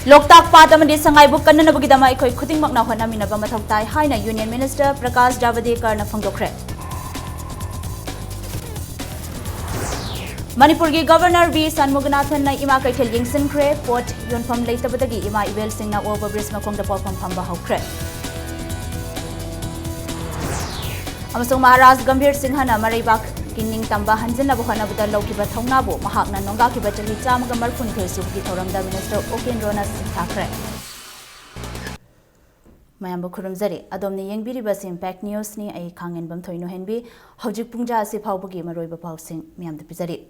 Loktak Pat amadi sangai bu kanna nabugidama ikoi khudingmak na honaminaba mathau tai haina Union Minister Prakash Javadekar na phongdokre. Manipur gi Governor V Sanmuganathan na ima kaithel yingsinkre port yonpham leitabadagi ima ibel singna overbridge makongda pawpham phamba haukre. Amasung Maharaj Gambhir Singhana Maraibak Kining Tamba Hanjana Bohanabda Lokiba Thongnabo Mahakna Nonga Kiba Chali Chamaga Marpun Thesuki Thoramda Minister Okin Ronas Thakre. Mayambo Kurumzari Adomni Yangbiriba Impact News ni ai Kangen Bam Thoino Henbi Hojik Pungja Si Paubugi Maroiba Pausing Miam the Pizari.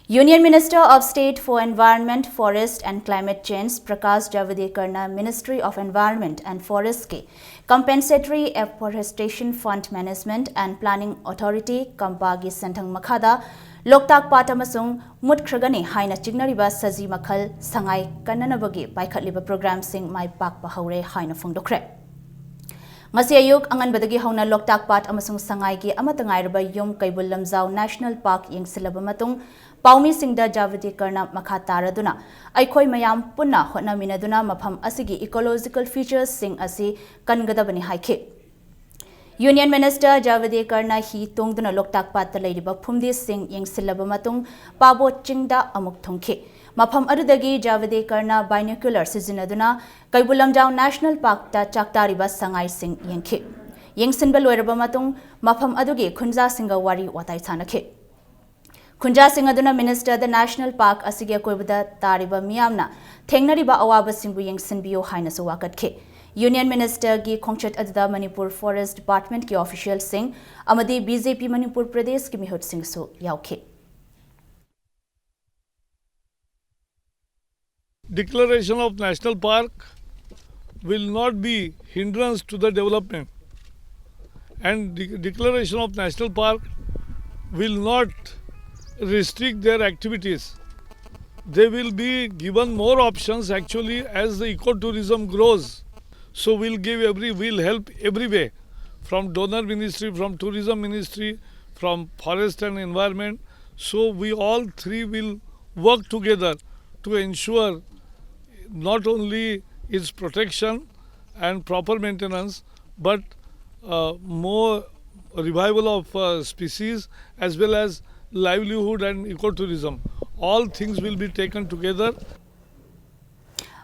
Union Minister of State for Environment, Forest and Climate Change Prakash Javadekar na Ministry of Environment and Forest ke Compensatory Afforestation Fund Management and Planning Authority Kampagi Sentang Makhada Loktak Pat amasung mutkragani haina chignariba saji makhal sangai kananabagi paikhatliba program sing mai pakpa haure haina phongdokre. Ngasi ayuk angan badagi hauna Loktak Pat amasung sangai gi amatangairba yum kaibul lamjau National Park yengsilaba matung Paumi Singda Javadekar na makataraduna aikoi mayam punna honaminaduna mapham asigi ecological features sing asi kangadabani haike. Union Minister Javadekar na hi tongduna Loktak Pat ta leiriba phumdi sing yengsilaba matung pabo chingda amuk thongkhe. Mapham adudagi Javadekar na binocular sizinaduna Kaibulamjau National Park ta chaktariba sangai sing yengkhe. Yengsinba loiraba matung mapham adugi khunja singa wari watai chanakhe. Kunja Singh aduna Minister the National Park asigi koibada tariba miyamna thengnariba awaba singbu yengsinbiyo haina so wakatke. Union Minister gi khongchat adda Manipur Forest Department ki official sing amadi BJP Manipur Pradesh ki mihut singh so yaukhe. Declaration of National Park will not be hindrance to the development, and declaration of National Park will not restrict their activities. They will be given more options actually as the ecotourism grows. So we'll help every way, from donor ministry, from tourism ministry, from forest and environment. So we all three will work together to ensure not only its protection and proper maintenance, but more revival of species as well as livelihood and ecotourism. All things will be taken together.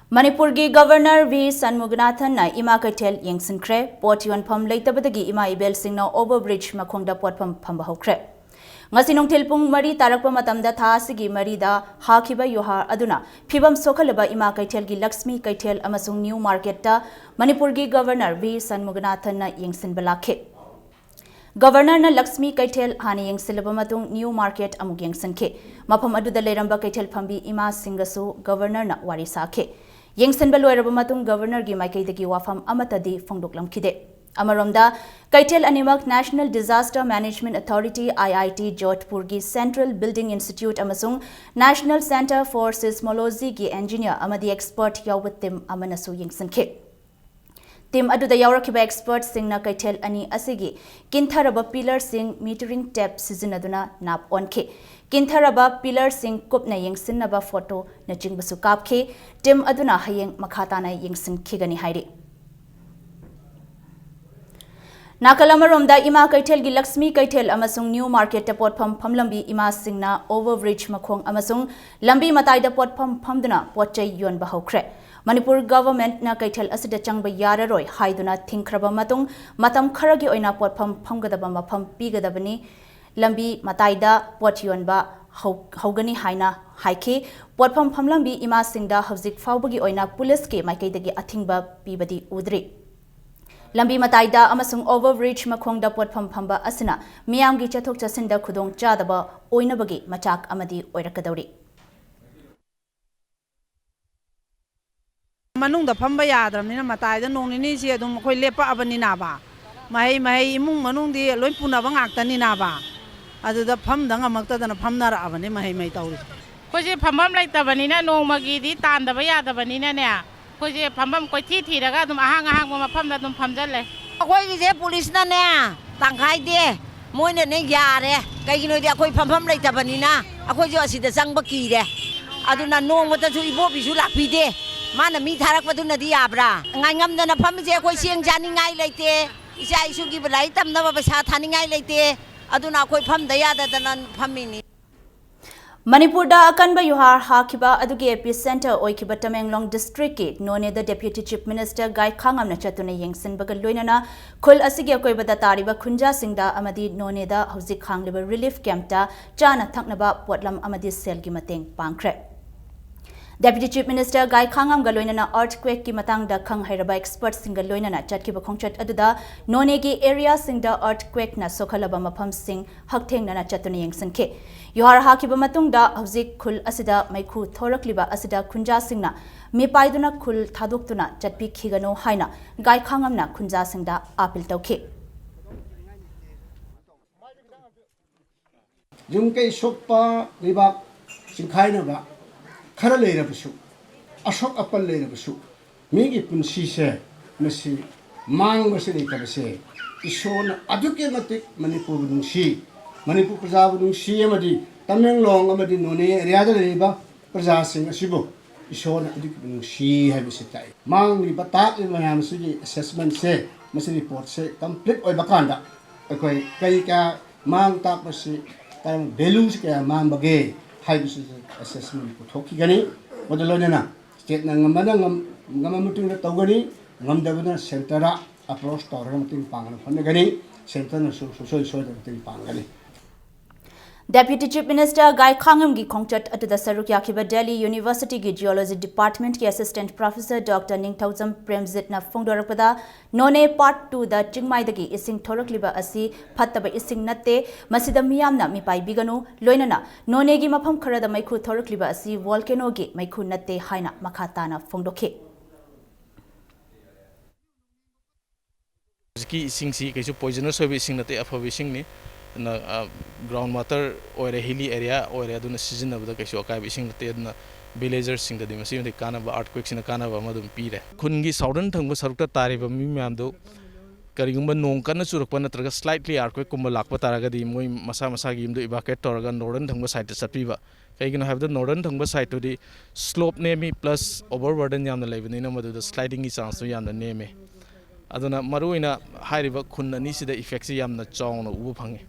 Manipur gi Governor V Sanmuganathan na ima kaithel yengsinkre port yonpham leitabadagi ima ibel singna overbridge makhongda potpham phamba hokre. Ngasi nongthil pung mari tarakpa matamda tha sigi mari da hakhiba yohar aduna phibam sokhalaba ima kaithel gi Lakshmi kaithel amasung New Market ta Manipur gi Governor V Sanmuganathan na yengsinba lakhe. Governor na Lakshmi kaithel hani yengsilaba matung New Market amuk yengsinkhe. Mapham aduda leiramba kaithel phambi ima singasu Governor na wari sakhe. Yengsinba loiraba matung Governor gi maikaidagi wafam amatadi phongdoklamkhide. Amaromda kaithel animak National Disaster Management Authority IIT Jodhpur gi Central Building Institute amasung National Center for Seismology gi engineer amadi expert yawutim amanasu yengsinkhe. Team aduda yawrakiba expert singna kaithel ani asigi kintharaba pillar sing metering tape sizinaduna nap onkhe. Kintharaba pillar sing kupna yengsinnaba photo na chingbasu kapkhe. Team aduna hayeng makhatana yengsin khigani hairi. Nakalamaromda ima kaithel gi Lakshmi kaithel amasung New Market ta potpham phamlambi ima singna overbridge makhong amasung lambi matai da potpham phamduna potchai yonba hokre. Manipur government na kaithel asida changba yararoi haiduna thingkraba matung matam kharagi oina potpham phamgadaba mapham pigadabani lambi mataida potyonba haugani haina haike potpham phamlambi ima singda hawjik fawbagi oina police ke maikaidagi athingba pibadi udri lambi mataida amasung overbridge makhongda potpham phamba asina miyamgi chathok chasinda khudong chadaba oinabagi machak amadi oirakadauri Manungda phamba yadramnina mataida nongnini si adum khoi lepa abanina ba mai imung manungdi loi punaba ngaktanina ba aduda phamda ngamakta dana phamnara abane mai tawri khoje phambam laitabani nongmagi di tandaba yadabani ne khoje phambam koi thi raga dum ahang mafamda dum phamjalle khoi gi je police na ne tangkhai de moine ne yare kaigino di akhoi phambam laitabani na akhoi jo asida changba ki de aduna nongmata ju ibo bisu lakpi de mana mi tharak paduna di abra ngai ngam dana pham je khoi siang jani ngai leite isa isu gi balai tam na ba sa thani ngai leite aduna khoi pham da ya da dana phamini Manipurda akanba yuhar hakiba adugi epicenter oikiba Tamenglong district ki none the deputy chief minister Gai Khangam na chatuna yengsin baga loinana khul asigi akoibada tariba khunja singda amadi none da hauzik khangliba relief camp ta chana thaknaba potlam amadi sel gi mateng pangkhre Deputy Chief Minister Gai Khangam ga loinana earthquake ki matang da khang hairaba experts singa loinana chatkiba khongchat aduda none gi area singda earthquake na sokhalaba mafam sing haktheng na chatuna yengsin ke yuhar hakiba matung da hauzik khul asida maikhu thorakliba asida khunja singna mi paiduna khul thadoktuna chatpi khigano haina Gai Khangam na khunja singda apil tawke Jungke sokpa libak singkhaina ba khara leira busu ashok apal leira busu migi punsi se masi mang masi leita base isona aduke matik manipur nungsi manipur praja nungsi amadi Tamenglong amadi none area da leiba praja sing asibo isona aduke nungsi hai base tai mang li batak in mayam sigi assessment se masi report se complete oi bakanda akoi kai ka mang tak masi tam values ka mang bage hai base assessment ko thoki gani modalona state na ngamana ngamamuting na tawgani ngamdabana center ra approach tawra muting pangana phane gani center na so da muting pangani Deputy Chief Minister Gai Khangam gi khongchat atuda saruk yakiba Delhi University gi Geology Department ki Assistant Professor Dr. Ningthaujam Premjit na phongdorakpada none part 2 da chingmai dagi ising thorakliba asi phattaba ising natte masida miyamna mipai biganu loinana none gi mafam khara da maikhu thorakliba asi volcano gi maikhu natte haina makhatana phongdokhe ki ising si kaisu poisonous hobi ising natte afabi ising ni na ground water oire hilly area oire aduna season abda kaisu akai ising natte aduna villagers sing da dimasi de kana ba earthquake sina kana ba madum pire khungi southern thangba sarukta tariba mi myam do karigumba nong kana churakpa natraga slightly earthquake kumba lakpa taraga di moi masa gi imdu evacuate toraga northern thangba side ta sapiba kaigino have the northern thangba side to the slope nemi plus overburden yamna leibani na madu the sliding gi chance yamna neme aduna maruina hairiba khun ani sida effect si yamna chawna ubu phangi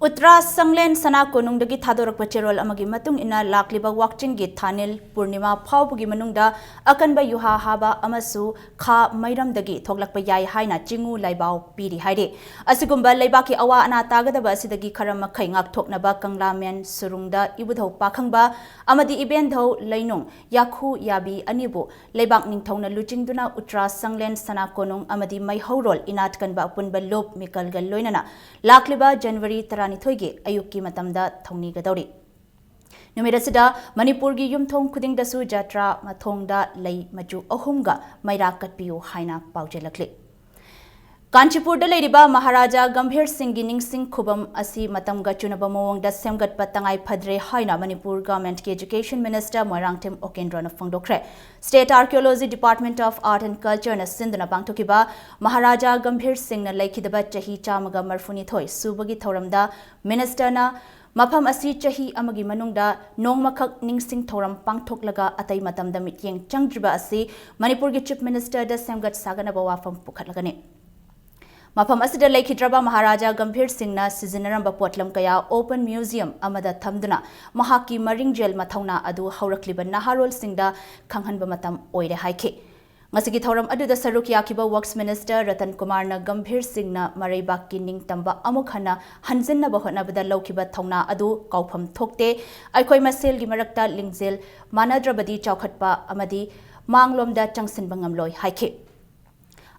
Uttara Sanglen Sana Konungdagi Thadorakpa Cherol amagi matung ina lakliba wakching gi Thanil Purnima phawbugi manungda akanba yuha haba amasu kha mairamdagi thoglakpa yai haina chingu laibau piri haire asigumba laibaki awa ana tagadaba asidagi kharam makhai ngak thoknaba kanglamen surungda ibudhau pakhangba amadi ibendhau lainung yakhu yabi anibu laibak ningthauna luchingduna Uttara Sanglen Sana Konung amadi maihorol inat kanba punba lob mikalgal loinana lakliba January Thoigi ayuki matamda thongni gadori numerasida Manipur gi yumthong khuding dasu jatra mathongda lei maju ahumga maira katpiu haina paujelakli Kanchipur da leiriba Maharaja Gambhir Singh gi ningsing khubam asi matamga chunaba mawangda semgat patangai phadre haina Manipur Government ki Education Minister Moirangtem Okendra na phongdokre State Archaeology Department of Art and Culture na sindna pangthokiba Maharaja Gambhir Singh na laikhidaba chahi chamaga marfuni thoi subagi thoramda minister na mafam asi chahi amagi manungda nongmakhak ningsing thoram pangthoklaga atai matamda mityeng changdriba asi Manipur gi Chief Minister da semgat sagana wafam pukhatlagani Mafam asida laikhidraba Maharaja Gambhir Singh na sizinaramba potlam kaya Open Museum amada thamduna mahaki maringjel mathauna adu haurakliba naharol singda khanghanba matam oire haike ngasigi thoram aduda saruk yakiba Works Minister Ratan Kumar na Gambhir Singh na Maraibak ki ningtamba amukhana hanjinna bahonabada laukiba thauna adu kaufam thokte aikoi masel gi marakta lingjel manadrabadi chaukhatpa amadi manglomda changsinba ngamloi haike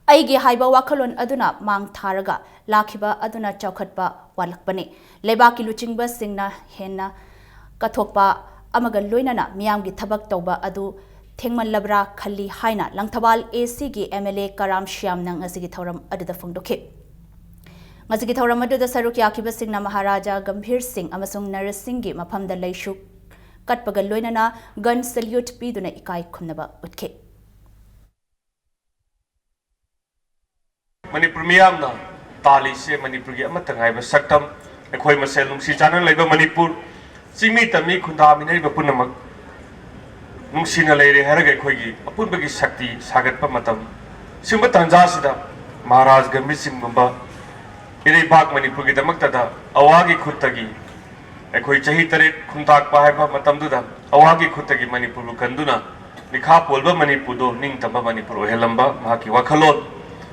Aigi haiba wakalon aduna mang tharaga lakhiba aduna chaukhatpa walakpani lebaki luchingba singna henna kathokpa amaga loinana miyamgi thabak tawba adu thengman labra khalli haina langthawal AC gi MLA Karam Shyam nang asigi thoram aduda phongdokhe ngasigi thoram aduda saruk yakiba singna Maharaja Gambhir Singh amasung Naras Singh gi maphamda leishu katpaga loinana gun salute piduna ikai khumnaba utke Manipur miyamna tali se Manipur gi amatangai ba saktam ekhoi masel nungsi chana leiba Manipur chimi tami khunda minai ba punamak ꯅꯨꯡꯁꯤꯅ ꯂꯩꯔꯦ ꯍꯥꯏꯔꯒ ꯑꯩꯈꯣꯏꯒꯤ ꯑꯄꯨꯟꯕꯒꯤ ꯁꯛꯇꯤ ꯁꯥꯒꯠꯄ ꯃꯇꯝ ꯁꯤꯒꯨꯝꯕ ꯇꯥꯟꯖꯥꯁꯤꯗ ꯃꯍꯥꯔꯥꯖ ꯒꯝꯚꯤꯔ ꯁꯤꯡꯒꯨꯝꯕ ꯏꯔꯩꯕꯥꯛ ꯃꯅꯤꯄꯨꯔꯒꯤꯗꯃꯛꯇꯗ ꯑꯋꯥꯒꯤ ꯈꯨꯠꯇꯒꯤ ꯑꯩꯈꯣꯏ ꯆꯍꯤ 7 ꯈꯨꯟꯇꯥꯛꯄ ꯍꯥꯏꯕ ꯃꯇꯝꯗꯨꯗ ꯑꯋꯥꯒꯤ ꯈꯨꯠꯇꯒꯤ ꯃꯅꯤꯄꯨꯔꯕꯨ ꯀꯟꯗꯨꯅ ꯃꯤꯈꯥ ꯄꯣꯜꯕ ꯃꯅꯤꯄꯨꯔꯗꯣ ꯅꯤꯡꯇꯝꯕ ꯃꯅꯤꯄꯨꯔ ꯑꯣꯏꯍꯜꯂꯝꯕ ꯃꯍꯥꯛꯀꯤ ꯋꯥꯈꯜꯂꯣꯟ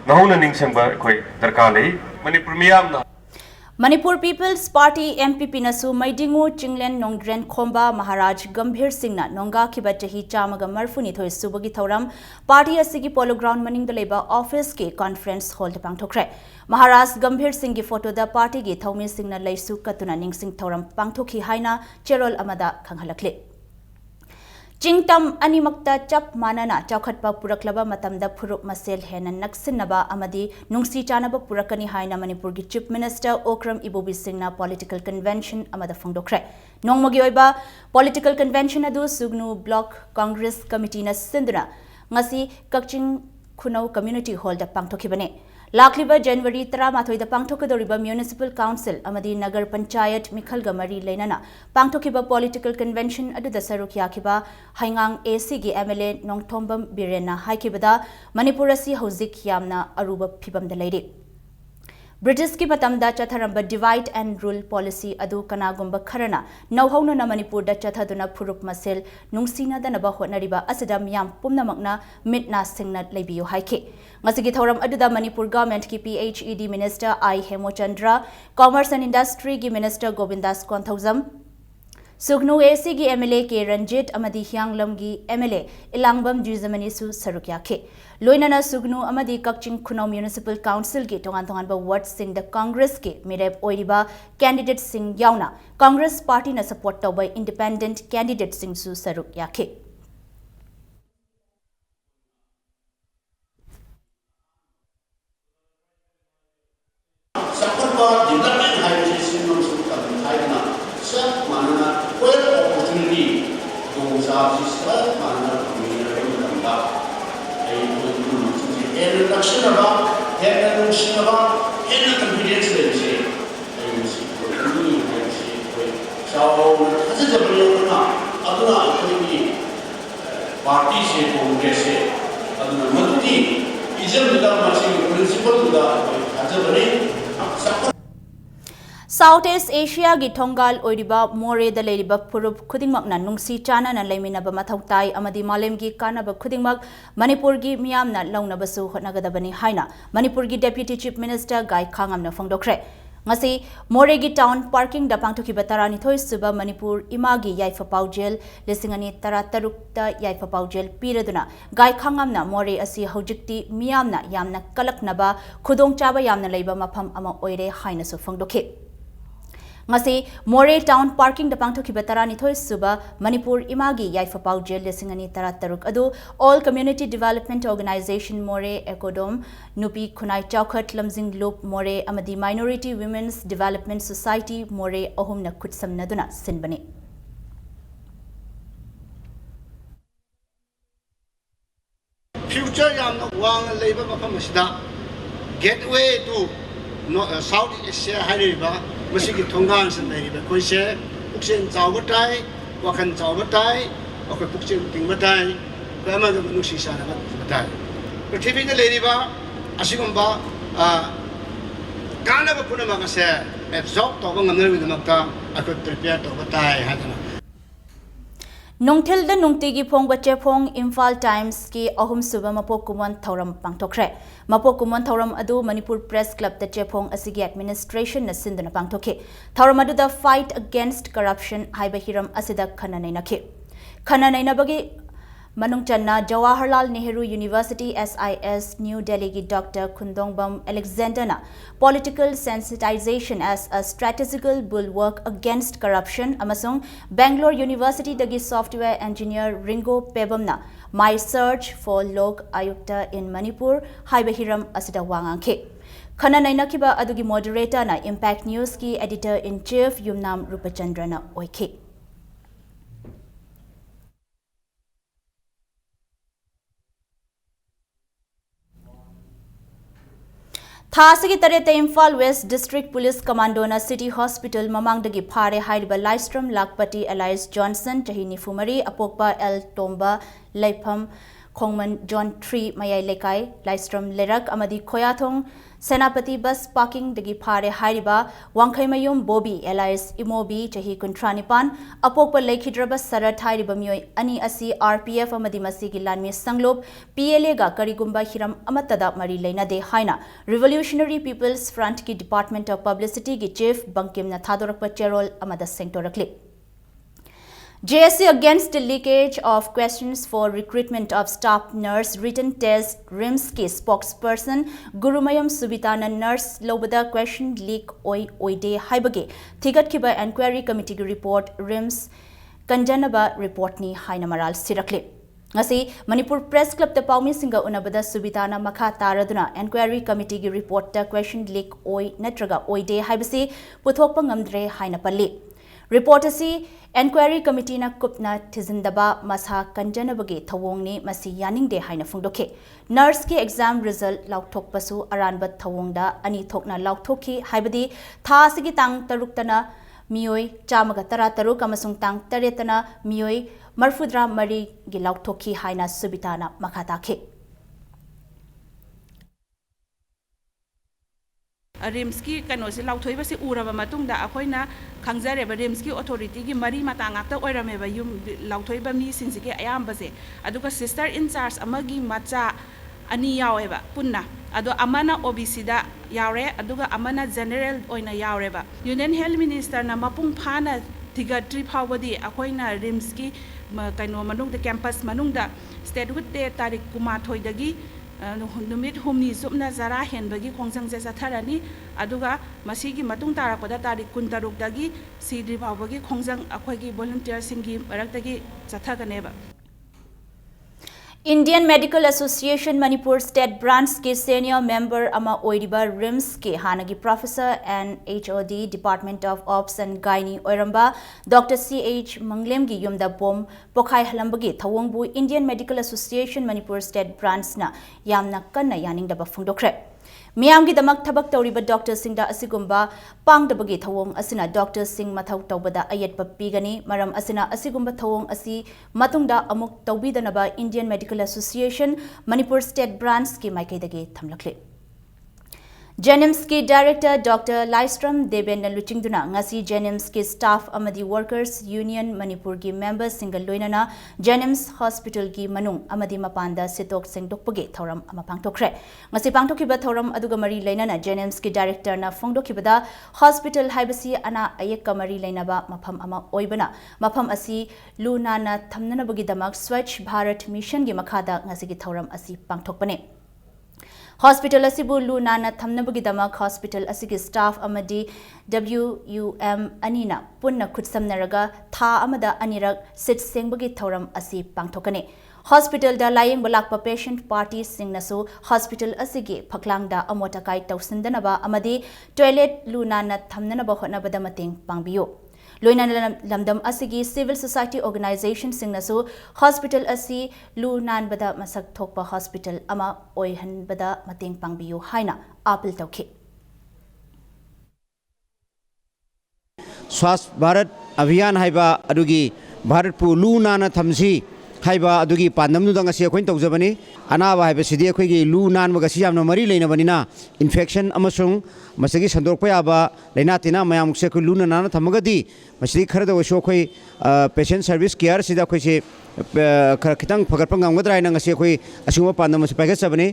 ꯅꯧꯍꯧꯅ ꯅꯤꯡꯁꯤꯡꯕ ꯑꯩꯈꯣꯏ ꯗꯔꯀꯥꯔ ꯂꯩ ꯃꯅꯤꯄꯨꯔ ꯃꯤꯌꯥꯝꯅ Manipur People's Party MPP nasu Maidingu Chinglen Nongdren Khomba Maharaj Gambhir Singh na Nonga Kiba Chahi Chamaga Marfuni Thoi Subagi Thoram Party Asigi Polo Ground Maning the Labor Office ke Conference Hall de Pangthokre Maharaj Gambhir Singh gi photo da party gi Thomi Singh na Laisu Katuna Ningsing Thoram Pangthokhi Haina Cherol Amada Khanghalakle Chingtam Animakta Chap Manana Chaukhatpa Puraklaba Matamda Puruk Masel Hena Naksinaba Amadi Nungsi Chanaba Purakani Haina Manipur gi Chief Minister Okram Ibobi Singh na Political Convention Amada Fongdokre Nongmagi Oiba Political Convention adu Sugnu Block Congress Committee na Sinduna Ngasi Kakching Khunau Community Hall da Pangthokibane Lakliba January 13 da Pangthokadoriba Municipal Council Amadi Nagar Panchayat Mikhal Gamari Leinana Pangthokiba Political Convention adu da Saruk Yakiba Haingang AC gi MLA Nongthombam Birena Haikibada Manipurasi Hozik Yamna Aruba Phibam da Leiri British ki matamda chatharamba divide and rule policy adu kanagumba kharana nauhauna na Manipur da chathaduna phurup masel nungsina da naba hotnariba asida miyam pumnamakna mitna singna leibiyo haike ngasigi thoram adu da Manipur government ki PHED minister I Hemochandra commerce and industry ki minister Govindas Konthauzam Sugnu AC gi MLA ke Ranjit Amadi Hyanglam gi MLA Ilangbam Juzamani su Sarukyake Loinana Sugnu Amadi Kakching Khunau Municipal Council gi tongan ba ward sing the Congress ke Mireb Oiriba candidate sing yauna Congress party na support taw by independent candidate sing su Sarukyake Party se Congress se aduna madudi ism da machine principle da ajabane South East Asia gi Thongal Oiriba More da Leiriba Purup Khudingmak na Nungsi Chana na Leimina ba Mathautai Amadi Malem gi Kanaba Khudingmak Manipur gi Miyam na Launa basu Hotnagadabani Haina Manipur gi Deputy Chief Minister Gai Khangam na Fongdokre Ngasi More gi Town Parking da Pangthoki Batarani Thoi Suba Manipur Imagi Yaifa Paujel Lisingani Tarataruk da Yaifa Paujel Piraduna Gai Khangam na More asi Hojikti Miyam na Yamna Kalaknaba Khudong Chaba Yamna Leiba Mafam Ama Oire Haina su Fongdoke Ngasi More Town Parking da Pangthoki Batarani Thoi Suba Manipur Imagi Yaifa Paujel Lisingani Tarataruk adu All Community Development Organization More Ekodom Nupi Khunai Chaukhat Lamjing Loop More Amadi Minority Women's Development Society More Ahum na Kutsam Naduna Sinbani future yamna wang leiba mafam asida gateway to South Asia hariba masigi thongan san leiba koise puksen chawbatai wakhan chawbatai akoi puksen tingbatai kama ga manushi sana batai prithvi na leiba asigumba kana ba puna magase absorb to ngamner widamakta akoi prepare to batai hadana Nongthil da Nungtigi Phongba Chepong Imphal Times ki ahum suba Mapokuman Thoram Pangtokre Mapokuman Thoram adu Manipur Press Club da Chepong asigi administration na sinduna Pangtokhe Thoram adu da fight against corruption haiba hiram asida khananai nakhe khananai nabagi Manung Channa Jawaharlal Nehru University SIS New Delhi ki Dr. Khundongbam Alexander na political sensitization as a strategical bulwark against corruption amasung Bangalore University dagi software engineer Ringo Pebam na My Search for Lok Ayukta in Manipur haibahiram asida wangangke Khana nainakiba adugi moderator na Impact News ki editor in chief Yumnam Rupachandra na oike थासगी तरते Imphal west district police कमांडोना city hospital ममांगदगी फारे हाइरिबा लाइस्ट्रम लाकपति एलाइस Johnson चही निफुमरी अपोकपा एल टोम्बा लेफम खोंगमन जॉन ट्री मयाई लेकाई लाइस्ट्रम लेरक अमदी खोयाथोंग सेनापति बस पार्किंग दगी फारे हाइरिबा वांखैमयुम बोबी एलाइस इमोबी चही कुंट्रानिपान अपोकपा लेखिद्रबा सरत हाइरिबा मियोय अनि असी आरपीएफ अमदी मसीगी लानमी संगलोप पीएलए गा करिगुंबा हिरम अमतदा मरी लेनादे हाइना रिवोल्यूशनरी पीपल्स फ्रंट की डिपार्टमेंट ऑफ पब्लिसिटी की chief बंकिमना थादोरकपा चेरोल अमदा सेंटोरकले JSC against the leakage of questions for recruitment of staff nurse written test RIMS की spokesperson Gurumayam Subitana nurse lobada question leak oide haibage thigat kiba inquiry committee की report RIMS kanjanaba report ni haina maral sirakle ngasi Manipur Press Club ta paumi singa unabada Subitana makha taraduna inquiry committee की report ta question leak oi natraga oide haibase puthokpa ngamdre haina palli report asi inquiry committee na kupna thizindaba masa kanjanabagi thawongni masi yaningde haina phungdokhe nurse ki exam result lauthokpasu aranba thawongda ani thokna lauthokhi haibadi tha asigi tang taruktana miyoi chamaga tara taruk amasung tang taretana miyoi marfudra mari gi lauthokhi haina Subitana makhatakhe RIMS की कनोसे लाउथोइबा से उरबा मतुंगदा अखोइना खंगजरेबा RIMS की authority की मरी मातांगाक्ता ओइरमेबा yum लाउथोइबा मी सिंसिके अयाम्बसे अदुगा sister in charge अमगी मचा अनि यावेबा पुन्ना अदो अमना OBC दा यावरे अदुगा अमना general ओइना यावरेबा union health minister ना मपुंग फाना थिगट्री फावदी अखोइना RIMS की कनो मनुंगदा कैंपस मनुंगदा स्टेट हुते तारीख कुमाथोइदगी नुमित हुमनी सुपना जरा हेनबगी खोंजंग जे जाथारानी अदुगा मसीगी मतुंग तारापदा तारीख 16 दगी सीडी फावबगी खोंजंग अखोइगी वॉलंटियर सिंगी मरक्तगी जाथागनेबा Indian Medical Association Manipur State Branch के senior member ama oiriba RIMS के हानगी professor and HOD Department of Ops and Gynae oiramba Dr. CH Manglem gi yumda bom pokhai halambagi thawongbu Indian Medical Association Manipur State Branch na yamna kanna yaning da bafungdokre मियामगी Damak थबक तौरिबा doctor सिंगदा असिगुंबा पांगदबगी थवोंग असिना doctor सिंग मथौ तौबदा अयतबा पीगनी मरम असिना असिगुंबा थवोंग असि मतुंगदा अमुक तौबीदनबा Indian medical association Manipur state branch की माइकैदगी थमलखले जेनिम्स की डायरेक्टर डॉक्टर लाइस्ट्रम देबेन लुचिंगदुना ngasi जेनिम्स की स्टाफ अमदी वर्कर्स यूनियन मणिपुर की मेंबर्स सिंगल लोइनना जेनिम्स हॉस्पिटल की मनुंग अमदी मपांदा सितोक सेंगदोकपगे थौरम अमा पांगथोखरे ngasi पांगथोखिबा थौरम अदुगा मरी लेनना जेनिम्स की डायरेक्टर ना फोंगदोखिबदा हॉस्पिटल हाइबसी अना अयक कमरी लेनबा मफम अमा ओइबना मफम असि लुनाना थमननबगी दमक स्वच्छ भारत मिशन की मखादा ngasi की थौरम असि पांगथोकपने हॉस्पिटल असिबु लुनाना थमनबगी दमक हॉस्पिटल असिगी स्टाफ अमदी WUM अनिना पुन्ना खुदसमनरगा था अमदा अनिरक सिट सेंगबगी थौरम असि पांगथोकने हॉस्पिटल दा लायंग बलाकपा पेशेंट पार्टी सिंगनसु हॉस्पिटल असिगी फकलांगदा अमोटकाई तौसंदनबा अमदी टॉयलेट लुनाना थमननबा होनबदा मतेंग पांगबियो लोइना लमदम असिगी सिविल सोसाइटी ऑर्गेनाइजेशन सिंगनसु हॉस्पिटल असि लु नानबदा मसक थोकपा हॉस्पिटल अमा ओइहनबदा मतेंग पांगबियो हाइना अपील तौखे स्वास्थ्य भारत अभियान हाइबा अदुगी भारत पु लु नाना थमसी हाइबा अदुगी पांदमनुदंग असे अखोइन तौजबनी अनाबा हाइबा सिदि अखोइगी लु नानबगसी यामना मरी लेनबनिना इन्फेक्शन अमसुंग मसगी संदोरप याबा लेना तिना मयामुसे अखोइ लुना नाना थमगदी मसदी खरदा वसो अखोइ पेशेंट सर्विस केयर सिदा अखोइसे खितंग फगरप ngamgadra ina ngasi अखोइ असुमा पांदम से पाइगसबनी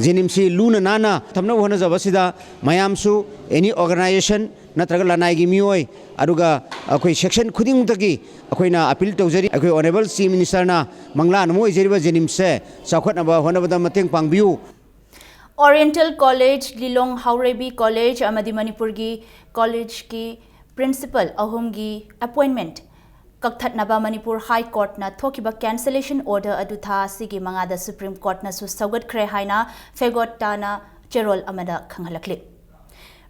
जेनिमसी लुना नाना थमना होना जबसिदा मयामसु एनी ऑर्गेनाइजेशन नत्रग लनाइगी मियोय अरुगा अखोइ सेक्शन खुदिंग तगी अखोइना अपील तौजरी अखोइ ऑनरेबल चीफ मिनिस्टर ना मंगला नमो इजरिबा जेनिमसे चाखटनबा होनबदा मतेंग पांगबियु ओरिएंटल कॉलेज लिलोंग हाउरेबी कॉलेज अमदी मणिपुर की कॉलेज की प्रिंसिपल अहुमगी अपॉइंटमेंट कक्थटनबा मणिपुर हाई कोर्ट ना थोकिबा कैंसलेशन ऑर्डर अदुथा सिगी मंगादा सुप्रीम कोर्ट ना सौगतख्रे हाइना फेगोटाना चेरोल अमदा खंगहलखले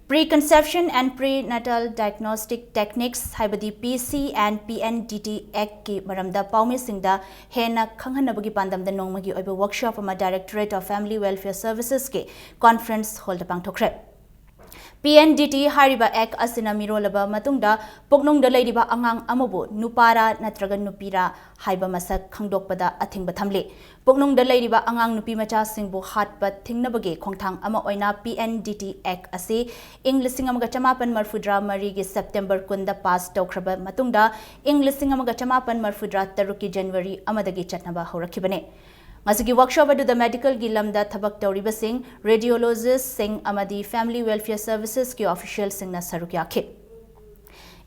Preconception and Prenatal Diagnostic Techniques haibadi PC and PNDT Act ki maramda paumi singda hena khanghanabagi pandamda nongmagi oiba workshop ama Directorate of Family Welfare Services ke conference hold pangthokre. PNDT hariba Act asina mirolaba matungda poknongda leiriba angang amabu nupara natraga nupira haiba masak khangdokpada athingba thamle. Poknongda leiriba angang nupi macha singbu hatba thingnabage khongthang ama oina PNDT Act ase ing lising amaga chamapan marfudra mari gi September kunda pass tawkhraba matungda ing lising amaga chamapan marfudra taruki January amadagi chatnaba horakhibane. Ngasigi workshop adu the medical gilamda thabak tawriba sing radiologist sing amadi family welfare services ki official sing na sarukya khe.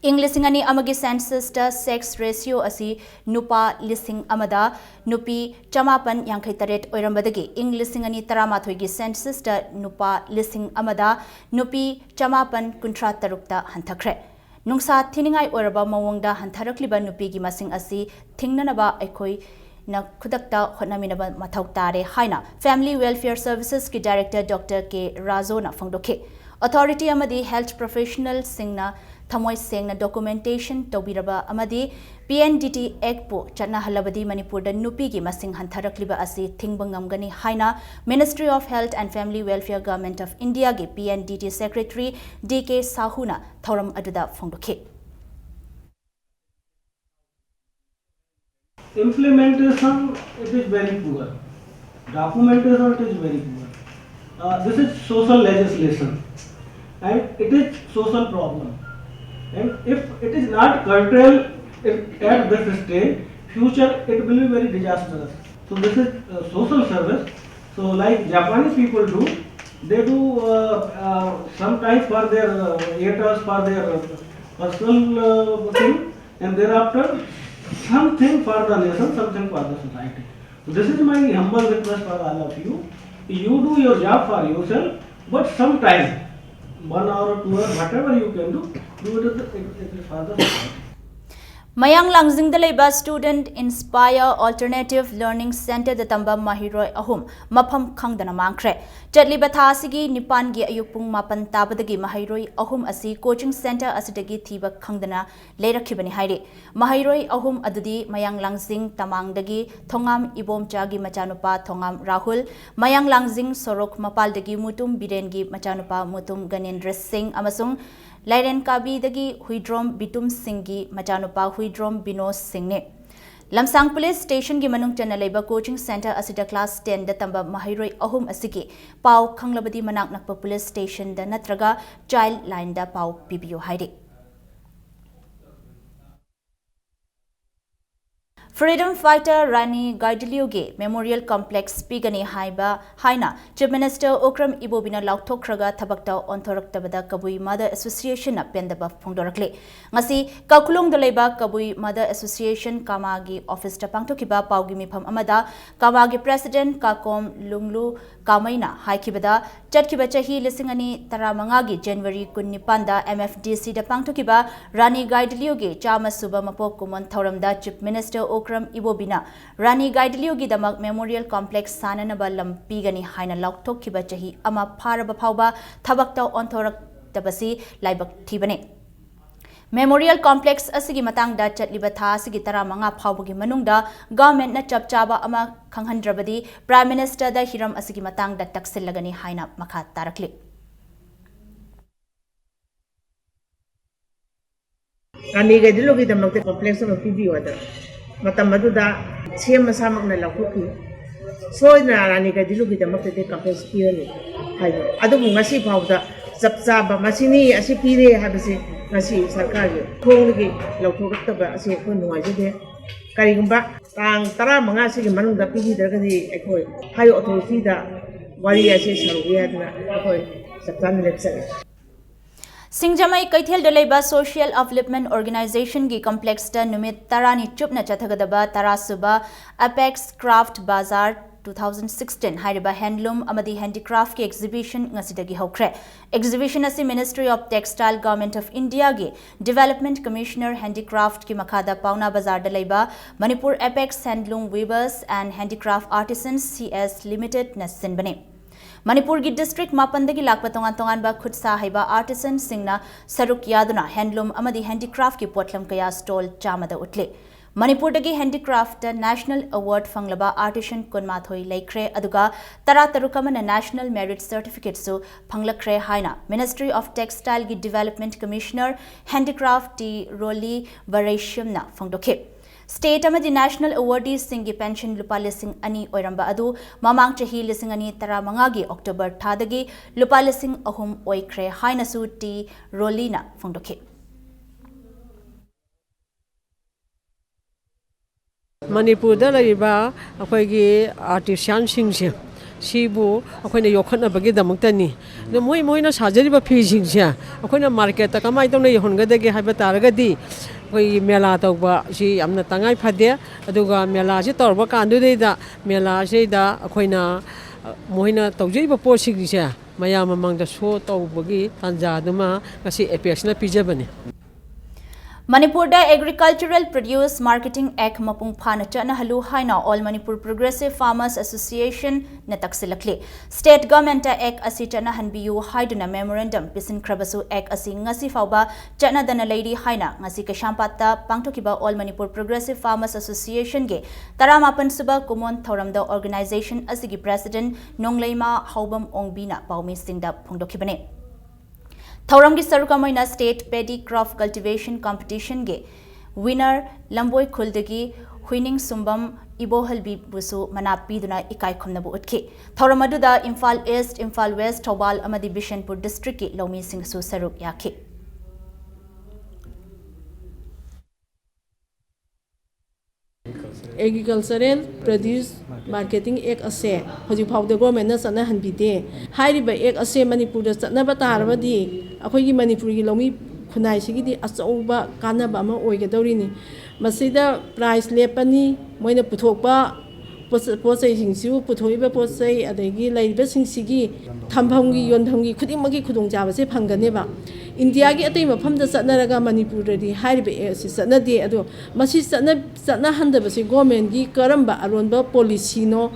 English singani amagi census da sex ratio asi nupa lising amada nupi chamapan yankai taret oirambadagi English singani taramathoi gi census da nupa lising amada nupi chamapan kuntra tarukta hanthakre. Nungsa thiningai oiraba mawongda hantharakliba nupi gi masing asi thingnanaba aikoi na khudakta khonnaminaba mathau tare haina Family Welfare Services ki Director Dr. K. Razo na phangdokhe. Authority amadi health professional singna thamoi sengna documentation tobiraba amadi PNDT Act po chana halabadi Manipur da nupi gi masing hantharakliba asi thingbangam haina Ministry of Health and Family Welfare Government of India gi PNDT Secretary D.K. Sahuna thoram aduda phangdokhe. Implementation, it is very poor. Documentation, it is very poor. This is social legislation and it is social problem. And if it is not curtailed at this stage, future it will be very disastrous. So this is social service. So like Japanese people do, they do sometimes for their theaters, for their personal thing, and thereafter something for the nation, something for the society. So this is my humble request for all of you. You do your job for yourself, but sometime, 1 hour or 2 hours, whatever you can do it for the society. Mayang Langjing Dalaiba Student Inspire Alternative Learning Center the Tamba Mahiroi Ahum Mapam Kangdana Mankre Chatliba Thasigi Nipan gi Ayupung Mapan Tabadagi Mahiroi Ahum asi Coaching Center asidagi Thiba Kangdana Lerakibani Haide Mahiroi Ahum Adudi Mayang Langjing Tamangdagi Thongam Ibom Chagi Machanupa Thongam Rahul Mayang Langjing Sorok Mapaldagi Mutum Birengi Machanupa Mutum Ganendra Singh Amasung Lairen Kabi dagi Huidrom Bitum Singhi Machanupa Huidrom Binos Singne. Lamsang Police Station gi manung chana leiba coaching center asida class 10 da tamba mahiroi ahum asiki pau khanglabadi manak nakpa police station da natraga child line da pau pibiyo haide. Freedom Fighter Rani Gaidilioge Memorial Complex Pigani Haiba Haina Chief Minister Okram Ibobina Lauktokraga Tabakta Ontoraktabada Kabui Mother Association na Pendaba Phongdorakle Ngasi Kakulong Dalaiba Kabui Mother Association Kamagi Office ta Pangtokiba Paugi Mipham Amada Kamagi President Kakom Lunglu Kamaina Haikibada Chatkiba Chahi Lisingani Taramangagi January Kunnipanda MFDC da Pangtokiba Rani Gaidilioge Chama Suba Mapok Kumon Thoramda Chief Minister Okram Ibobina Rani Gaidiliogi Damak Memorial Complex Sananaba Lampigani Haina Lauktokiba Chahi Ama Paraba Pauba Tabakta Ontorak Tabasi Laibak Tibane Memorial Complex asigi matang da chatliba tha asigi taramanga phawbugi manungda government na chapchaba ama khanghandrabadi Prime Minister da Hiram asigi matang da taksilagani haina makha tarakli Rani Gaidiliogi damak complex of PBO da matam maduda siem masamak na lakuki so na Rani Gaidiliogi damak te complex piyani hayo adu ngasi phawda chapchaba masini asi pire habase ngasi sarkar ge thonggi lauthorktaba asi ko nuaijede karigumba tang 15 sigi manungda pigi dargadi ekoi hayo authority da wari asi sarugi adna ekoi chapchan lecture Singjamai Kaithel Dalaiba Social Upliftment Organization gi complex ta numit tarani chupna chathagadaba tarasuba Apex Craft Bazaar 2016 Hariba Handloom Amadi Handicraft ki exhibition ngasidagi hokre exhibition asi Ministry of Textile Government of India gi Development Commissioner Handicraft ki makhada Pauna Bazar Dalaiba Manipur Apex Handloom Weavers and Handicraft Artisans CS Limited na sinbane Manipur gi district mapandagi lakpa tongan tongan ba khutsa haiba artisan singna saruk yaduna handloom amadi handicraft ki potlam kaya stall chamada utle. Manipur dagi handicraft national award fanglaba artisan kunmathoi laikre aduga tara tarukamana national merit certificate su phanglakre haina Ministry of Textile gi development commissioner handicraft T Roli Varashimna phangdokhe. State amadi national awardees singi pension lupa lising ani oiramba adu mamang chahi lising ani tara mangagi October thadagi lupa lising ahum oikre haina su T Rolina phangdokhe. Manipurda laiba akhoi artisan singse sibu akhoi na yokhana bagi damuktani no moi na sajari ba phi singse akhoi na market ta kamai tong nei honga dege haiba taragadi akhoi mela tawba si amna tangai phade aduga mela si torba kandu deida mela se da akhoi na moina tawjei ba po singse mayam mamang da so tawbagi tanja duma ngasi apex na pijabani Manipur da Agricultural Produce Marketing Act mapung phana chana halu haina All Manipur Progressive Farmers Association na taksilakle. State Government Act asi chana hanbiyu haiduna memorandum pisin krabasu Act asi ngasi fauba chana dana lady haina ngasi kashampata pangtokiba All Manipur Progressive Farmers Association ge taramapan suba kumon thoramda organization asigi president Nongleima Haubam Ongbina paumi singda phongdokibane. Thauramgi Sarukamoina State Paddy Crop Cultivation Competition ge winner Lamboy Kuldagi Huining Sumbam Ibohalbi Busu Manapi Duna Ikai Khumnabu Utke. Thauramadu Imphal East, Imphal West, Thobal Amadi Bishanpur District ki Lomi Singh Su Saruk Yake. Agricultural Produce Marketing Act ase hoji phawde government na sana hanbide hairiba act ase Manipur da sana ba tarabadi akhoi gi Manipur gi lomi khunai sigi di achauba kanaba ama oigadori ni masida price lepani moina puthokpa posai singsiu puthoiba posai adagi laiba singsigi thambhamgi yonbhamgi khudimagi khudongjaba se phanganeba India ki atai mafam da satnaraga Manipur di hairiba si satnade ado masi satna handaba se government gi karamba aronba policy no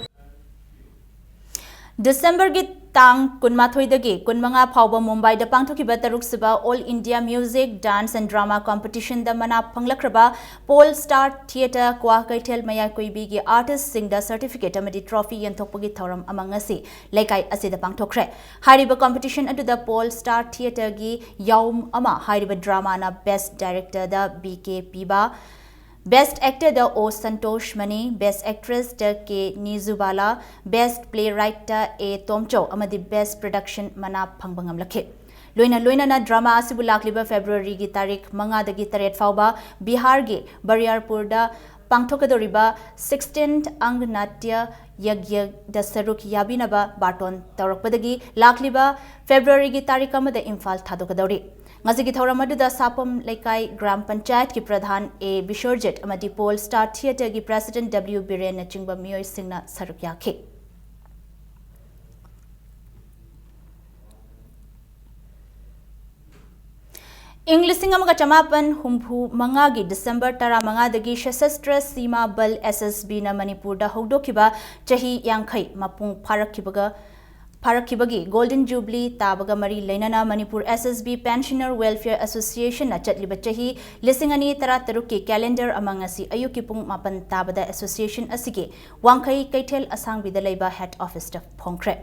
December gi tang kunmathoi dagi kunmanga phawba Mumbai da pangthokiba taruk siba All India Music Dance and Drama Competition da mana phanglakraba Pole Star Theatre Kwa Kaitel Maya Koibi gi artist sing da certificate amadi trophy yanthokpagi thoram amangasi laikai asida pangthokre hariba competition adu da Pole Star Theatre gi yaum ama hariba drama na best director da BK Piba Best Actor da O Santosh Mani, Best Actress da K Nizubala, Best Playwright da A Tomcho, amadi Best Production mana phangbangam lakhe. Loina na drama asibu lakliba February gi tarik manga dagi taret fauba Bihar gi Bariarpur da pangthokadoriba 16th Ang Natya Yagya da saruk yabinaba baton tawrakpadagi lakliba February gi tarik amada Imphal thadokadori. Ngazigi thauramadu da sapam laikai gram panchayat ki pradhan A Bishorjit amadi Pole Star Theatre ki president W Biren na chingba miyoi singna saruk yakhe. Inglising amaga chamapan humphu mangagi December tara mangadagi Shasastra Sima Bal SSB na Manipur da hogdokiba chahi yankai mapung Parakibagi Golden Jubilee Tabaga Mari Lainana Manipur SSB Pensioner Welfare Association na chatliba chahi lisingani tara taruki calendar amangasi ayuki pung mapan tabada association asige wangkai kaitel asang bidalaiba head office ta phongkre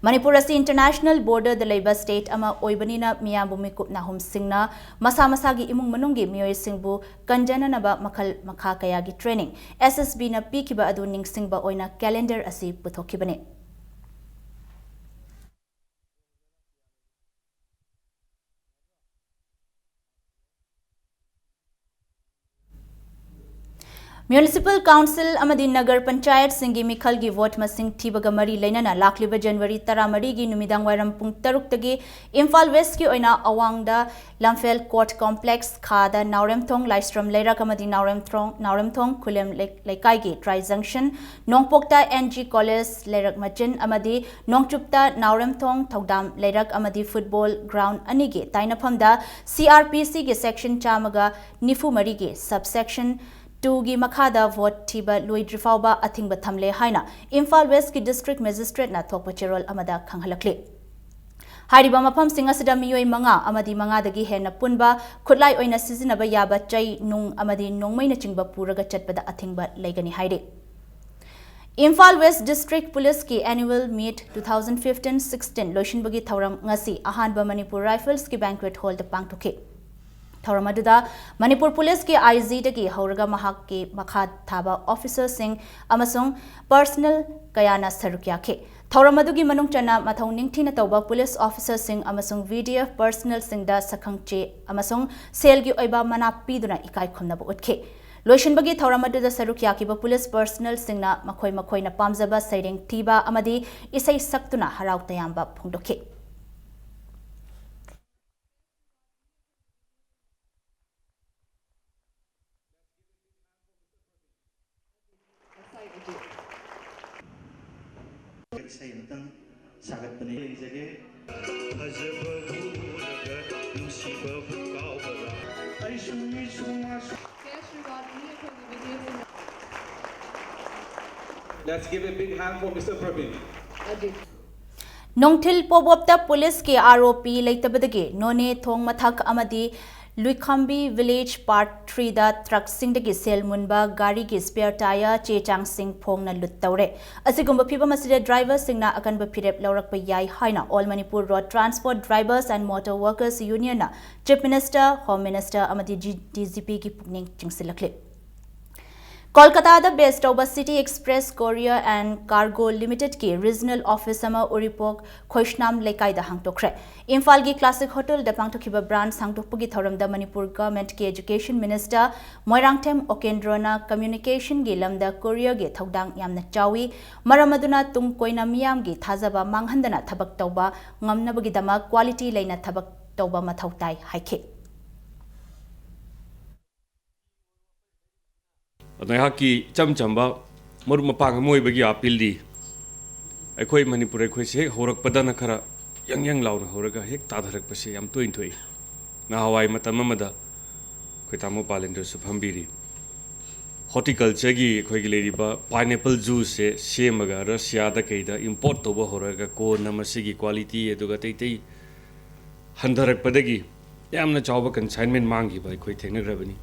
Manipur asi international border dalaiba state ama oibanina miyambu mikup na hum singna masa masagi imung manunggi miyoi singbu kanjana naba makal makha kaya gi training SSB na pikiba adu ning singba oina calendar asi puthokibane Municipal Council amadi Nagar Panchayat singi mikhal gi vote masing thibaga mari lainana lakliba January 13 gi numidang wairam pung 6 tagi Imphal West ki oina awangda Lamphel Court Complex khada Nauremthong Laistrom Leirak amadi Nauremthong Khulem Laikai gi Tri Junction Nongpokta NG College Leirak Machin amadi Nongchupta Nauremthong Thodam Leirak amadi Football Ground ani gi tainaphamda CRPC gi section chamaga nifu mari gi subsection 2 gi makhada vote thiba loidri fawba athingba thamle haina Imphal West ki district magistrate na thokpa cherol amada khanghalakle Hariba mafam sing asida miyoi manga amadi manga dagi hena punba khutlai oina sizinaba yaba chai nung amadi nongmai na chingba puraga chatpada athingba laigani haide Imphal West District Police ki annual meet 2015-16 loishinbagi thauram ngasi ahanba Manipur Rifles ki banquet hall da pangthoke thauram aduda Manipur Police ki IG dagi hauraga mahak ki makha thaba officer sing amasung personal kayana sarukya ke Thauram adugi manung chana mathau ningthina tawba police officer sing amasung VDF personnel sing da sakhangche amasung sel gi oiba mana piduna ikai khumna bu utke loishinbagi thauram aduda saruk yakiba police personnel sing na makhoi na pamjaba saireng thiba amadi isai saktuna harau tayamba phungdoke Let's give a big hand for Mr. Praveen. Nongthil pobopta police ke ROP leitabadage none thong mathak amadi Luikhambi village part 3 da truck singdagi sel munba gari ki spare tire chechang sing phongna lut tawre asigumba phiba masida driver singna akanba phirep laurakpa yai haina All Manipur Road Transport Drivers and Motor Workers Union na Chief Minister Home Minister amadi DGP ki pukning chingsilakle Kolkata da based over City Express Courier and Cargo Limited ki regional office ama Uripok Khoishnam lekai da hangtokre Imphal gi Classic Hotel da pangtokhiba branch hangtokpugi thoram da Manipur government ki Education Minister Moirangthem Okendrona Communication gi lamda Courier gi thodang yamna chawi maramaduna tung koina miyam gi thajaba manghandana thabak tawba ngamnabagi dama quality leina thabak tawba mathautai haike Nayaki cham chamba maru mapang moi bagi apil di akhoi Manipur akhoi se horak padana khara yang launa horaga hek tadharak pase yam toin thoi na hawai matam amada khoi tamo palender su phambiri horticulture gi khoi gi leriba pineapple juice se semaga Russia da kaida import toba horaga ko namase gi quality eduga tei handarak padagi yamna chawba consignment mangi bai khoi thengnagrabani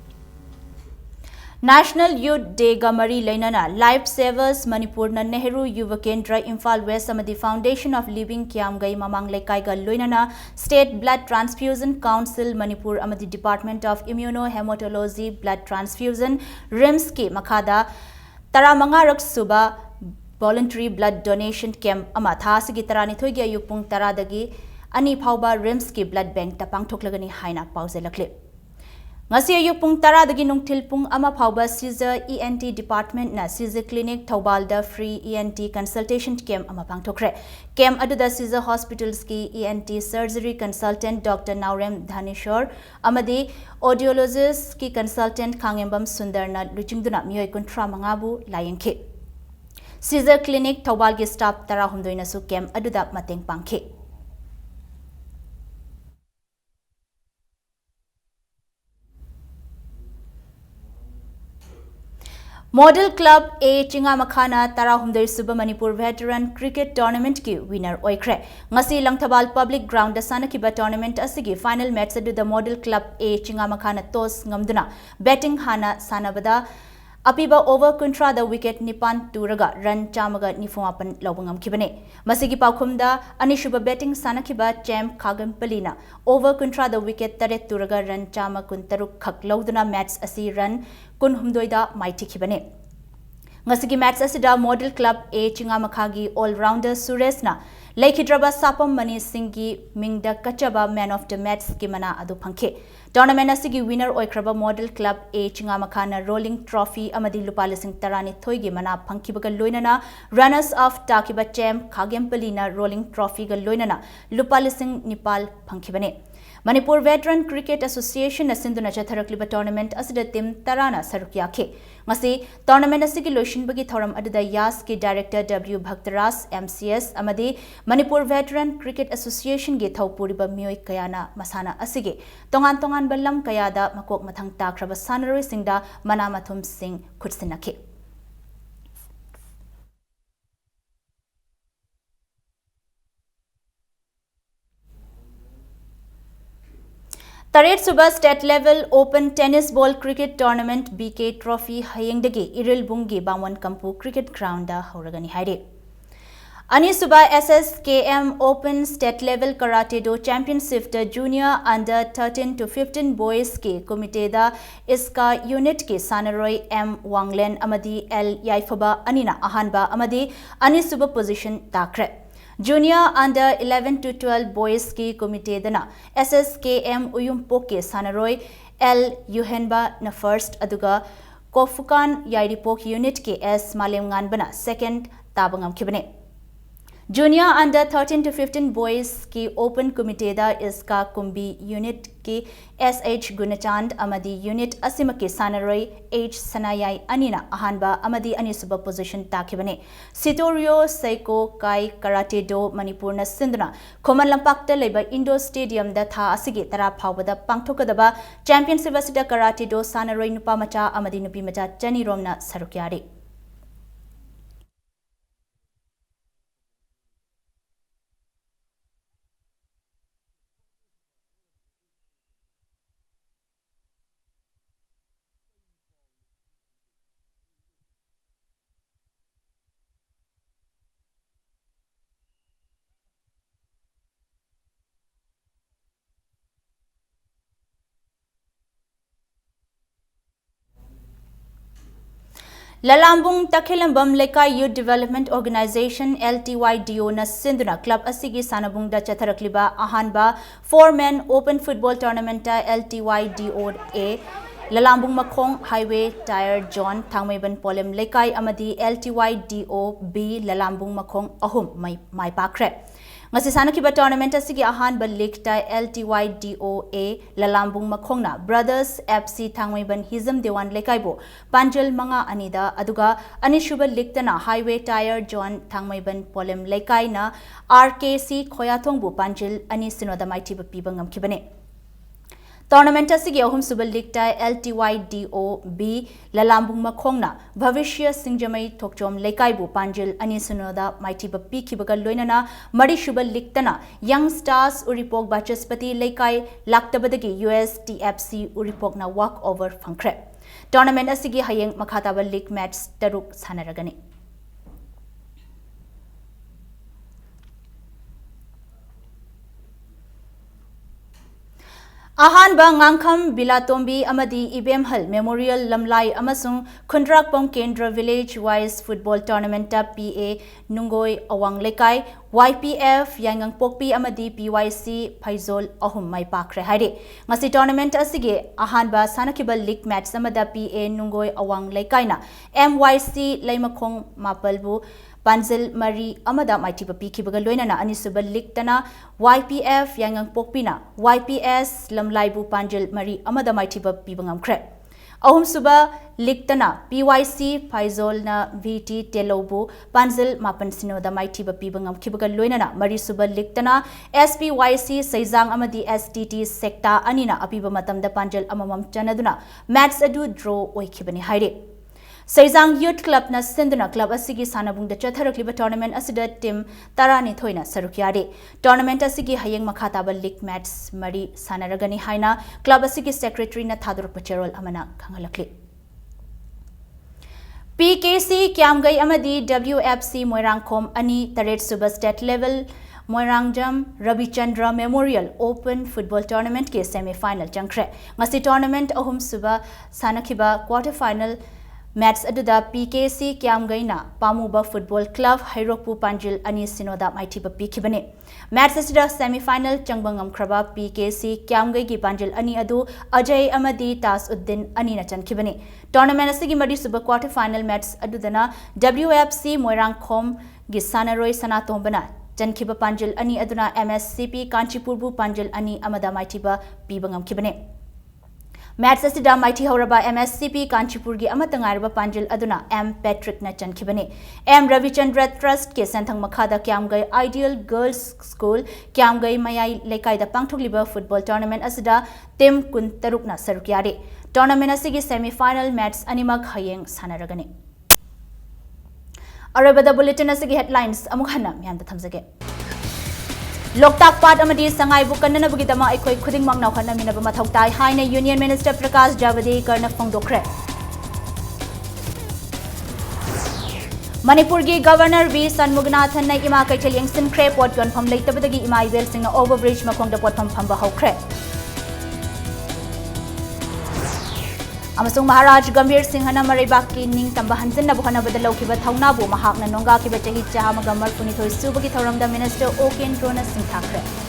National Youth Day Gamari Lainana Life Savers Manipur na Nehru Yuva Kendra Imphal West amadi Foundation of Living Kiamgai Mamang Lekai ga Loinana State Blood Transfusion Council Manipur amadi Department of Immunohematology Blood Transfusion RIMS ki makhada taramangarak suba voluntary blood donation camp ama thasigi tarani thoigi ayupung taradagi ani phauba RIMS ki blood bank ta pangthoklagani haina pauzelakle Ngasi ayuk pung tara dagi nungtil pung ama phauba Caesar ENT department na Caesar clinic Thaubalda free ENT consultation camp ama pangthokre camp aduda Caesar hospitals ki ENT surgery consultant Dr. Naurem Dhanishore amadi audiologist ki consultant Khangembam Sundar na luchingduna miyoi kuntra mangabu layengkhe Caesar clinic Thaubal gi staff tara humdoina su camp aduda mateng pangkhe Model Club A Chingamakhana Tara Humdai Suba Manipur Veteran Cricket Tournament ki winner oikre ngasi Langthabal Public Ground da sanakiba tournament asigi final match adu the Model Club A Chingamakhana toss ngamduna batting hana sanabada apiba over kuntra the wicket nipan turaga run chamaga nifumapan lawangam kibane masigi paukhumda anishuba batting sanakiba champ Khagampalina over kuntra the wicket tare turaga run chama kuntaruk khak lawduna match asi run kun humdoida maiti kibane ngasigi match asida Model Club A Chingamakhagi all rounder Suresna Laikhidraba Sapam Mani Singhi Mingda Kachaba Man of the Match Kimana Adu Pankhe Tournament asigi winner oikraba Model Club A Chingamakhana Rolling Trophy amadi Lupala Singh Tarani Thoigi Mana Pankibaga Loinana runners of Takiba Champ Khagempalina Rolling Trophy ga Loinana Lupala Singh Nepal Pankibane Manipur Veteran Cricket Association asinduna chatharakliba tournament asida team tarana saruk yakhe ngasi tournament asigi loishinbagi thoram aduda yas ki director W Bhaktaras MCS amadi Manipur Veteran Cricket Association ge thaupuriba mioi kayana masana asigi tongan tongan ballam kayada makok mathang takraba sanaroi singda manamathum sing khutsinakhe Taret Suba State Level Open Tennis Ball Cricket Tournament BK Trophy Hayengdagi Iril Bungi Bangwan Kampu Cricket Ground da Horagani Haide. Ani Suba SSKM Open State Level Karate Do Championship da Junior Under 13 to 15 Boys ke Committee da Iska Unit ke Sanaroi M Wanglen Amadi L Yaifaba Anina Ahanba Amadi Ani Suba position takre. Junior Under 11 to 12 Boys ki Committee dana SSKM Uyumpo ke Sanaroi L Yuhenba na first aduga Kofukan Yairipok Unit ke S Malemngan bana second tabangam kibane. Junior Under 13 to 15 Boys ki Open Committee da Iska Kumbi Unit ki SH Gunachand Amadi Unit Asima ke Sanaroi H Sanayai Anina Ahanba Amadi Anisuba position takibane. Sitorio Seiko Kai Karate Do Manipur na Sinduna Koman Lampakta Leba Indo Stadium da tha asigi tara phawada pangthokadaba Championship asida Karate Do Sanaroi Nupa Macha Amadi Nupi Macha Chani Romna Sarukyari. Lalambung Takhilambam Leka Youth Development Organization LTYDO na Sinduna Club asigi sanabung da chatharakliba ahanba 4-man Open Football Tournament LTYDO A Lalambung Makhong Highway Tire John Thangmaiban Polem Lekai Amadi LTYDO B Lalambung Makhong Ahum Mai Pakre Ngasi sanakiba tournament asigi ahanba league ta LTYDOA Lalambung Makhongna Brothers FC Thangmaiban Hizam Dewan Lekaibo Panjal Manga Anida Aduga Anishuba league na Highway Tire John Thangmaiban Polem Lekai na RKC Khoyathongbu Panjal Ani Sinoda Maiti Pibangam Kibane Tournament asigi ahum subal league LTYDO B Lalambung Makhongna Bhavishya Singjamai Thokchom Lekaibu Panjil Ani Sunoda Maiti Bapi Kibaga Loinana Mari Shubal Liktana Young Stars Uripok Bachaspati Lekai Laktabadagi USTFC Uripok na walk over Funkre Tournament asigi hayeng Makhataba League match Taruk Sanaragani Ahanba Ngangkham Bilatombi Amadi Ibemhal Memorial Lamlai Amasung Khundrakpong Kendra Village Wise Football Tournament PA Nungoi Awang Lekai YPF Yangang Pokpi Amadi PYC Paizol Ahum Mai Pakre Haide Ngasi tournament asige Ahanba Sanakibal League match Samada PA Nungoi Awang Lekai na MYC Laimakong Mapalbu Panzil Mari Amada Maiti Papi Kibaga Loinana Anisuba Liktana YPF Yangang Pokpina YPS Lamlaibu Panjil Mari Amada Maiti Papi Bangam Kre Ahum Suba Liktana PYC Paizol na VT Telobu Panzil Mapan Sinoda Maiti Papi Bangam Kibaga Loinana Mari Suba Liktana SPYC Saizang Amadi STT Sekta Anina Apiba Matamda Panjil Amamam Chanaduna Match Adu Draw Oikibani Haide Saizang Youth Club na Sinduna Club asigi sanabung da chatharakliba tournament asida team tarani thoina sarukyade tournament asigi hayeng makhataba league match mari sanaragani haina club asigi secretary na thadur pacharol amana khangalakli PKC Kyamgai amadi WFC Moirangkhom ani Taret Suba State Level Moirangjam Ravichandra Memorial Open Football Tournament ke semi final changkre ngasi tournament ahum suba sanakhiba quarter final Match aduda PKC Kyamgaina Pamuba Football Club Hairokpu Panjil Ani Sinoda Maitiba Pikibane. Match asida semi-final Changbangam Kraba PKC Kyamgai ki Panjil Ani Adu Ajay Amadi Tas Uddin Ani Nachan Kibane. Tournament asigi Madi Suba quarter final match adudana WFC Moirangkhom Gisanaroi Sanatombana Jankiba Panjil Ani Aduna MSCP Kanchipurbu Panjil Ani Amada Maitiba Bibangam Kibane. Match asida Mighty Horaba MSCP Kanchipurgi Amatangaraba Panjil Aduna M. Patrick Nachan Kibane. M. Ravichandra Trust Ke Santang Makada Kiamgai Ideal Girls School Kiamgai Mayai Lekai the Pangtuliba Football Tournament asida Tim Kun Tarukna Sarukiari. Tournament asigi semi-final match animag hayeng sanaragani. Arabada bulletin asigi headlines amukhana miyanda thamjage. Loktak Pat amadi sangai bu kanna bugidama aikoi khuding mang naukhanna minaba mathau tai haina Union Minister Prakash Javadekar na phongdokre. Manipur gi Governor V Sanmugnathan na ima kaichel yengsin kre pot yon pham leitabadagi ima ibel singna overbridge makhongda pot pham phamba haukre. Amasung Maharaj Gambir Singhana Maribaki Ning Tamba Hansen Nabuhana Badaloki Bataunabu Mahak Nanonga Kibachahi Chahamagamar Punito Subaki Thoram the Minister Oken Drona Singh Thakre.